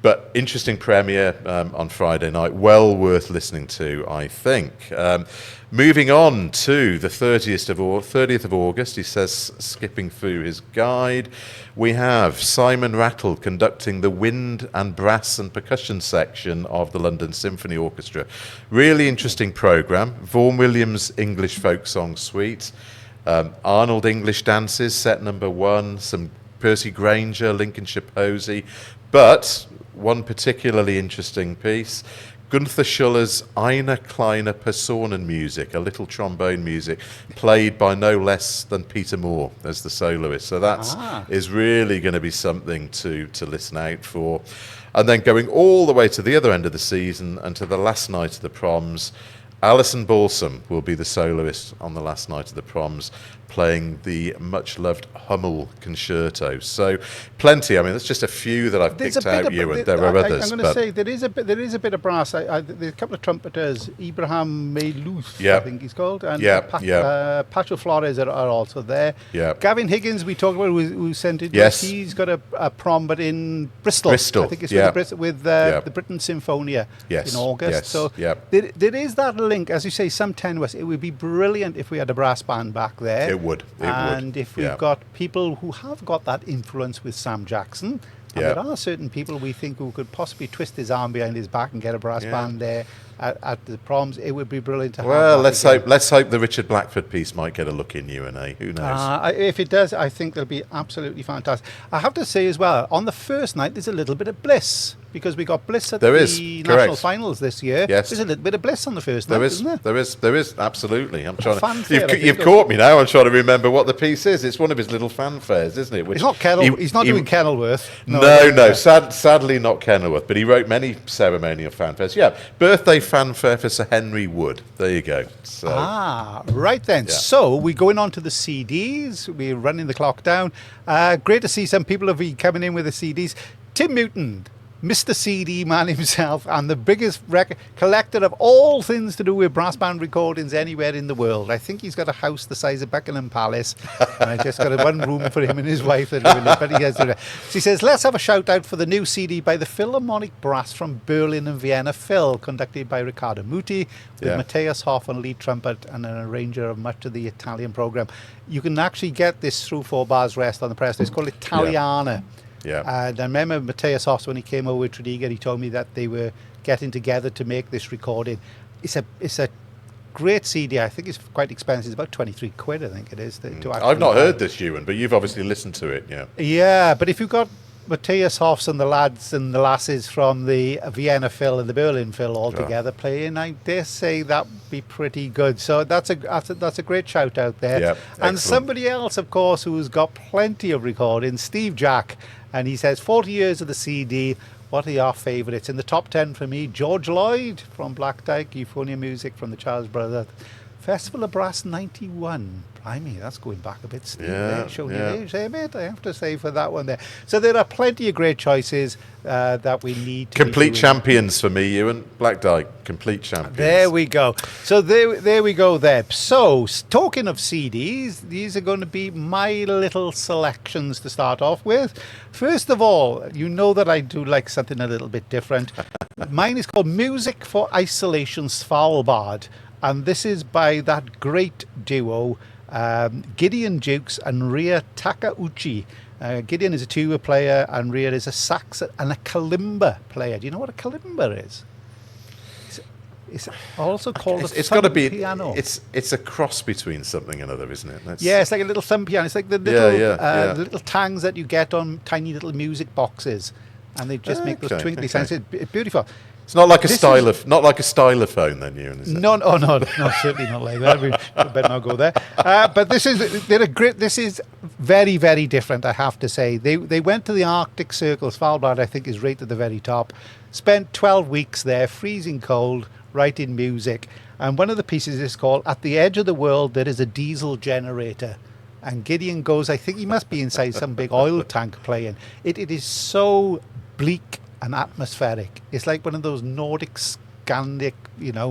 but interesting premiere on Friday night. Well worth listening to, I think. Moving on to the 30th of August, he says, skipping through his guide, we have Simon Rattle conducting the wind and brass and percussion section of the London Symphony Orchestra. Really interesting programme. Vaughan Williams' English Folk Song Suite. Arnold English Dances, set number 1, some Percy Granger, Lincolnshire Posy, but one particularly interesting piece, Gunther Schuller's Eine kleine Personen music, a little trombone music, played by no less than Peter Moore as the soloist. So that is really going to be something to listen out for. And then going all the way to the other end of the season and to the last night of the proms, Alison Balsam will be the soloist on the last night of the proms, playing the much-loved Hummel concerto. So, plenty. I mean, that's just a few that I've picked out, Ewan. There are others. I'm going to say there is a bit of brass. There's a couple of trumpeters, Ibrahim Meilous, I think he's called, and Pacho Flores are also there. Yep. Gavin Higgins, we talked about, who sent it. Yes. He's got a prom, but in Bristol. I think it's with the Britain Symphonia in August. Yes. So there is that link, as you say, some tenuous. It would be brilliant if we had a brass band back there. It would. And if we've got people who have got that influence with Sam Jackson, and there are certain people we think who could possibly twist his arm behind his back and get a brass band there at the proms, it would be brilliant to have. Well, let's hope the Richard Blackford piece might get a look in UNA. Who knows? If it does, I think it'll be absolutely fantastic. I have to say as well, on the first night, there's a little bit of bliss, because we got bliss at the national finals this year. Yes. There's a little bit of bliss on the first night, isn't there? There is, absolutely. I'm trying fanfare, you've caught me now. I'm trying to remember what the piece is. It's one of his little fanfares, isn't it? It's not he's not doing Kenilworth. No. Sadly not Kenilworth, but he wrote many ceremonial fanfares. Yeah, birthday fanfare for Sir Henry Wood. There you go. So, right then. Yeah. So we're going on to the CDs. We're running the clock down. Great to see some people have been coming in with the CDs. Tim Newton, Mr. CD man himself, and the biggest collector of all things to do with brass band recordings anywhere in the world. I think he's got a house the size of Buckingham Palace, and I just got one room for him and his wife that live in it. But he has to. So he says, let's have a shout out for the new CD by the Philharmonic Brass from Berlin and Vienna, Phil, conducted by Riccardo Muti, with Matthias Hoff on lead trumpet and an arranger of much of the Italian program. You can actually get this through 4Barsrest on the press. It's called Italiana. Yeah. And I remember Matthias Hoff, when he came over with Tredegar, he told me that they were getting together to make this recording. It's a great CD. I think it's quite expensive. It's about 23 quid, I think it is. I've not heard this, Ewan, but you've obviously listened to it, Yeah, but if you've got Matthias Hoffs and the lads and the lasses from the Vienna Phil and the Berlin Phil all together playing, I dare say that'd be pretty good. So that's a great shout out there. Yep, and somebody else, of course, who's got plenty of recordings, Steve Jack, and he says 40 years of the CD. What are your favourites? In the top 10 for me, George Lloyd from Black Dyke, Euphonium Music from the Charles Brothers, Festival of Brass 91. Blimey, that's going back a bit, Steve. Showing your age there, mate, I have to say, for that one there. So there are plenty of great choices that we need to complete champions for me, Ewan. Black Dyke, complete champions. There we go. So there we go there. So, talking of CDs, these are going to be my little selections to start off with. First of all, you know that I do like something a little bit different. Mine is called Music for Isolation Svalbard. And this is by that great duo, Gideon Dukes and Ria Takauchi. Gideon is a tuba player and Ria is a sax and a kalimba player. Do you know what a kalimba is? It's also called a thumb piano. It's a cross between something and other, isn't it? It's like a little thumb piano. It's like the little tangs that you get on tiny little music boxes, and they just make those twinkly sounds. It's beautiful. It's not like a stylophone, then, Ewan, is it? No, certainly not like that. We better not go there. But this is very, very different, I have to say. They went to the Arctic Circle. Svalbard, I think, is right at the very top. Spent 12 weeks there, freezing cold, writing music. And one of the pieces is called "At the Edge of the World There is a Diesel Generator." And Gideon goes, I think he must be inside some big oil tank playing. It is so bleak and atmospheric. It's like one of those Nordic Scandic,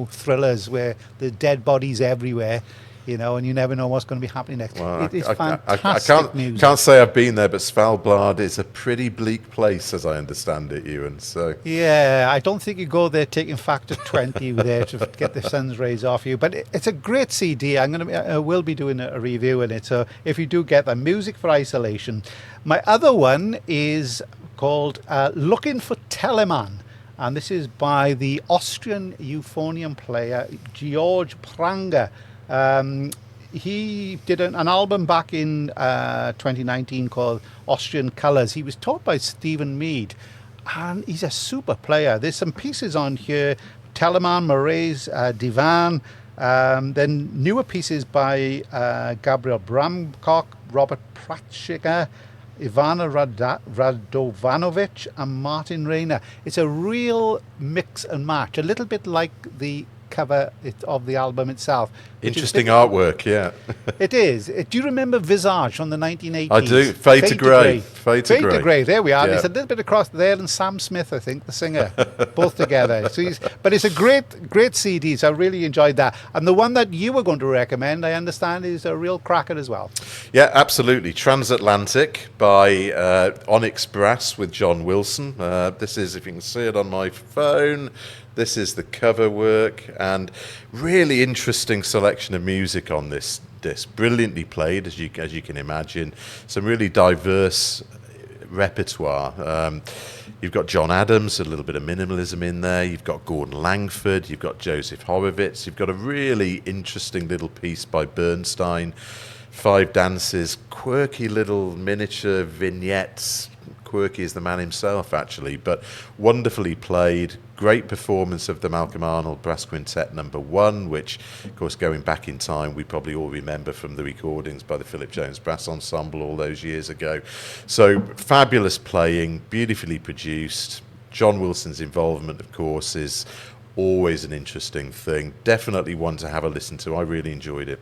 thrillers where the dead bodies everywhere, and you never know what's going to be happening next. Well, it is fantastic music. Can't say I've been there, but Svalbard is a pretty bleak place, as I understand it, Ewan. So yeah, I don't think you go there taking factor 20 there to get the sun's rays off you. But it's a great CD. I will be doing a review in it. So if you do get that, Music for Isolation. My other one is called Looking for Telemann, and this is by the Austrian euphonium player George Pranger. He did an album back in 2019 called Austrian Colours. He was taught by Stephen Mead, and he's a super player. There's some pieces on here, Telemann, Moraes, Divan, then newer pieces by Gabriel Bramcock, Robert Pratschiger, Ivana Radovanovic and Martin Reyna. It's a real mix and match, a little bit like the cover of the album itself. Interesting artwork, yeah. It is. Do you remember Visage from the 1980s? I do. Fade to Grey. Fade to Grey. There we are. Yeah. It's a little bit across there, and Sam Smith, I think, the singer, both together. So but it's a great CD. So I really enjoyed that. And the one that you were going to recommend, I understand, is a real cracker as well. Yeah, absolutely. Transatlantic by Onyx Brass with John Wilson. This is, if you can see it on my phone, this is the cover work, and really interesting selection of music on this disc. Brilliantly played, as you can imagine. Some really diverse repertoire. You've got John Adams, a little bit of minimalism in there. You've got Gordon Langford. You've got Joseph Horowitz. You've got a really interesting little piece by Bernstein. 5 dances, quirky little miniature vignettes. Quirky is the man himself, actually, but wonderfully played. Great performance of the Malcolm Arnold Brass Quintet number 1, which, of course, going back in time, we probably all remember from the recordings by the Philip Jones Brass Ensemble all those years ago. So fabulous playing, beautifully produced. John Wilson's involvement, of course, is always an interesting thing. Definitely one to have a listen to. I really enjoyed it.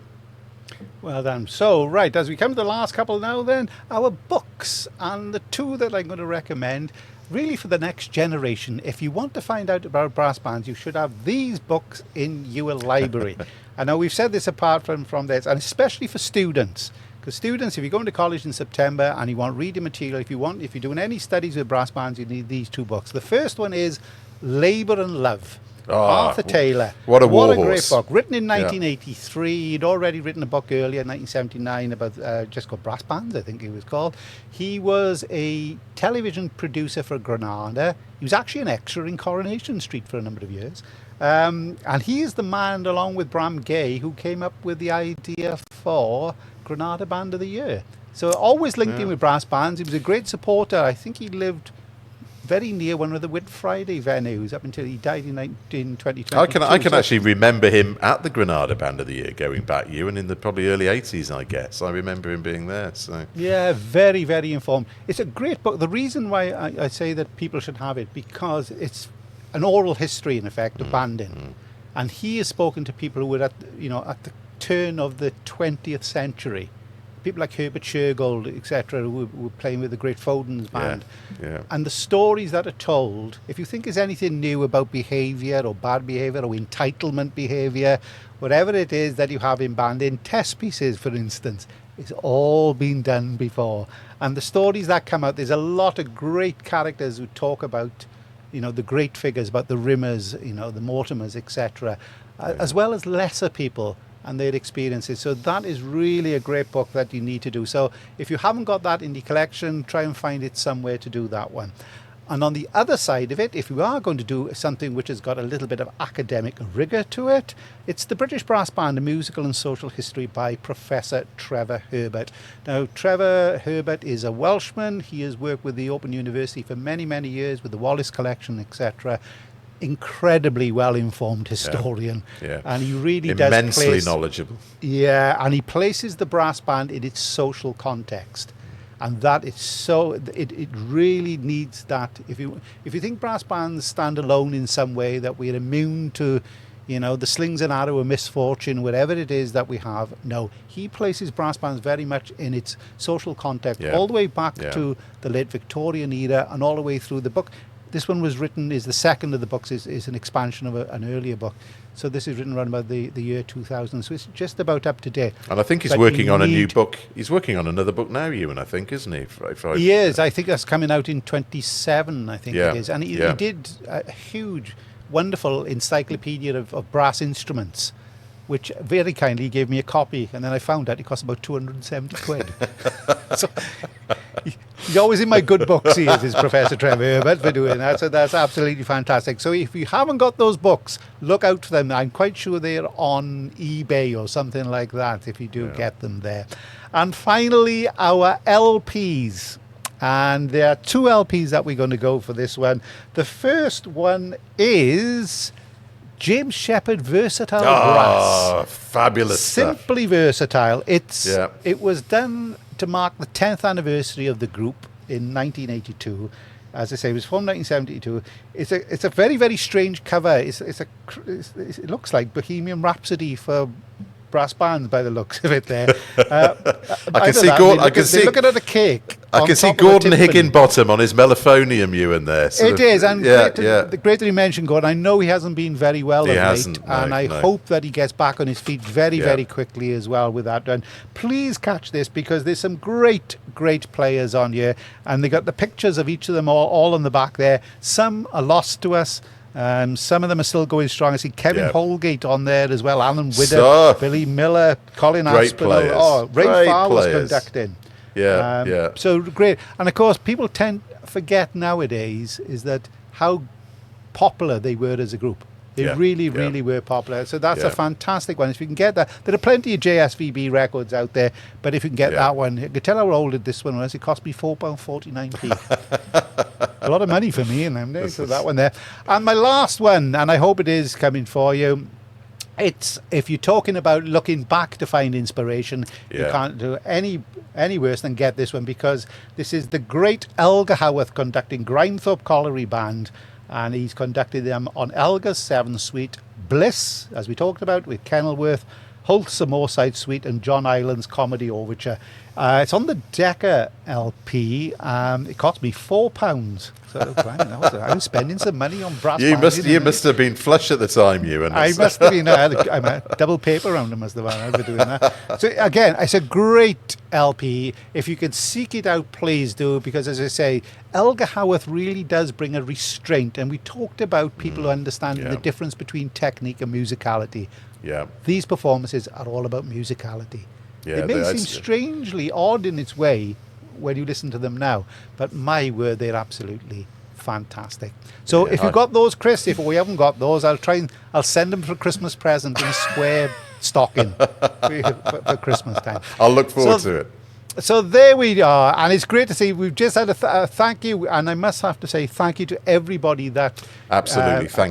Well done. So, right, as we come to the last couple now then, our books, and the 2 that I'm going to recommend, really for the next generation. If you want to find out about brass bands, you should have these books in your library. I know we've said this apart from this, and especially for students. Because students, if you're going to college in September and you want reading material, if you're doing any studies with brass bands, you need these 2 books. The first one is Labour and Love. Arthur Taylor. What a great book. Written in 1983. Yeah. He'd already written a book earlier in 1979 about just called Brass Bands, I think it was called. He was a television producer for Granada. He was actually an extra in Coronation Street for a number of years. And he is the man, along with Bram Gay, who came up with the idea for Granada Band of the Year. So always linked in with brass bands. He was a great supporter. I think he lived very near one of the Whit Friday venues up until he died in 2020. I can actually remember him at the Granada Band of the Year going back and in the probably early 80s, I guess. I remember him being there. So yeah, very, very informed. It's a great book. The reason why I say that people should have it, because it's an oral history, in effect, of banding. And he has spoken to people who were at the turn of the 20th century. People like Herbert Shergold, etc., who were playing with the Great Foden's band. Yeah. And the stories that are told, if you think there's anything new about behaviour or bad behaviour or entitlement behaviour, whatever it is that you have in banding, test pieces, for instance, it's all been done before. And the stories that come out, there's a lot of great characters who talk about, the great figures, about the Rimmers, the Mortimers, etc., as well as lesser people and their experiences. So that is really a great book that you need to do. So if you haven't got that in the collection, try and find it somewhere to do that one. And on the other side of it, if you are going to do something which has got a little bit of academic rigour to it, it's the British Brass Band, A Musical and Social History by Professor Trevor Herbert. Now, Trevor Herbert is a Welshman. He has worked with the Open University for many, many years with the Wallace Collection, etc. Incredibly well-informed historian. Yeah. And he really immensely knowledgeable. Yeah, and he places the brass band in its social context. And that is so, it really needs that. If you think brass bands stand alone in some way, that we're immune to, the slings and arrow of misfortune, whatever it is that we have, no. He places brass bands very much in its social context, all the way back to the late Victorian era and all the way through the book. This one was written, is the second of the books, is an expansion of an earlier book. So this is written around about the year 2000, so it's just about up to date. And I think he's working on a new book. He's working on another book now, Ewan, I think, isn't he? He is. I think that's coming out in 27, I think it is. And he did a huge, wonderful encyclopedia of brass instruments, which very kindly gave me a copy. And then I found out it cost about 270 quid. So he's always in my good books, he is Professor Trevor Herbert, for doing that. So that's absolutely fantastic. So if you haven't got those books, look out for them. I'm quite sure they're on eBay or something like that, if you do get them there. And finally, our LPs. And there are 2 LPs that we're going to go for this one. The first one is James Shepherd Versatile Brass. Fabulous Simply stuff. Versatile. It was done to mark the 10th anniversary of the group in 1982. As I say, it was from 1972. It's a very, very strange cover. It looks like Bohemian Rhapsody for brass bands by the looks of it there. I can see Gordon. They're looking at a cake. I can see Gordon Higginbottom on his mellophonium Ewan there. It is, and great that you mentioned Gordon. I know he hasn't been very well of late, and I hope that he gets back on his feet very, very quickly as well with that. And please catch this, because there's some great, great players on here, and they got the pictures of each of them all on the back there. Some are lost to us. Some of them are still going strong. I see Kevin Holgate on there as well, Alan Widder, Billy Miller, Colin Aspinall. Oh, Ray Farr was conducting. So great. And of course, people tend to forget nowadays is that how popular they were as a group. They really were popular. So that's a fantastic one. If you can get that, there are plenty of JSVB records out there, but if you can get that one, you can tell how old this one was. It cost me £4.49p. A lot of money for me in them days. So that one there. And my last one, and I hope it is coming for you. It's, if you're talking about looking back to find inspiration, you can't do any worse than get this one, because this is the great Elgar Howarth conducting Grimethorpe Colliery Band, and he's conducted them on Elgar's 7th Suite, Bliss, as we talked about, with Kenilworth, Holt's Moorside Suite, and John Island's Comedy Overture. It's on the Decca LP. It cost me £4. So I was spending some money on brass. You must have been flush at the time, you. And I must have been. I'm a double paper round. I must have been. I was doing that. So again, it's a great LP. If you can seek it out, please do, because as I say, Elgar Howarth really does bring a restraint, and we talked about people understanding the difference between technique and musicality. Yeah, these performances are all about musicality. Yeah, it may seem strangely odd in its way when you listen to them now, but my word, they're absolutely fantastic. So if you've got those, Chris, if we haven't got those, I'll send them for a Christmas present in a square stocking for Christmas time. I'll look forward to it. So there we are, and it's great to see. We've just had a thank you, and I must have to say thank you to everybody that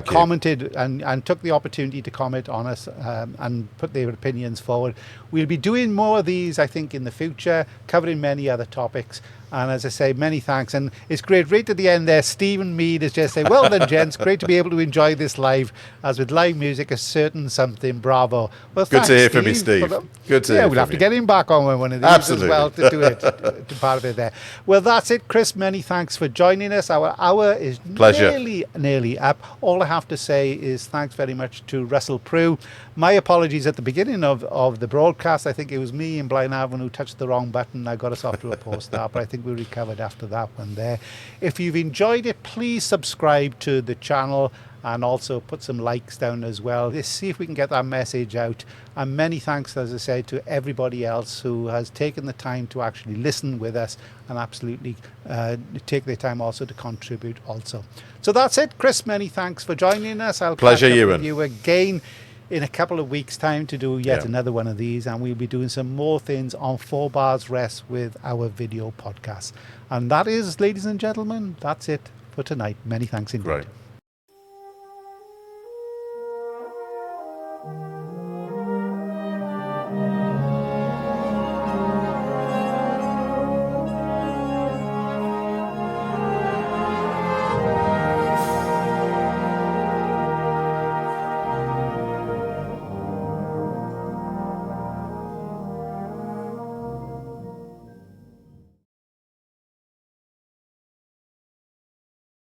commented and took the opportunity to comment on us and put their opinions forward. We'll be doing more of these, I think, in the future, covering many other topics. And as I say, many thanks. And it's great. Right at the end there, Stephen Mead is just saying, well done, gents. Great to be able to enjoy this live. As with live music, a certain something. Bravo. Well, good to hear from you, Steve. Good to hear from you. We'll have to get him back on one of these as well to do it, to part of it there. Well, that's it, Chris. Many thanks for joining us. Our hour is nearly up. All I have to say is thanks very much to Russell Prue. My apologies at the beginning of the broadcast. I think it was me in Blaenavon who touched the wrong button. I got us off to a poor start, but I think we recovered after that one there. If you've enjoyed it, please subscribe to the channel and also put some likes down as well. Let's see if we can get that message out. And many thanks, as I said, to everybody else who has taken the time to actually listen with us and absolutely take their time also to contribute also. So that's it, Chris. Many thanks for joining us. I'll Pleasure, catch up Ewan. with you again in a couple of weeks' time to do yet another one of these, and we'll be doing some more things on 4Barsrest with our video podcast. And that is, ladies and gentlemen, that's it for tonight. Many thanks indeed. Right.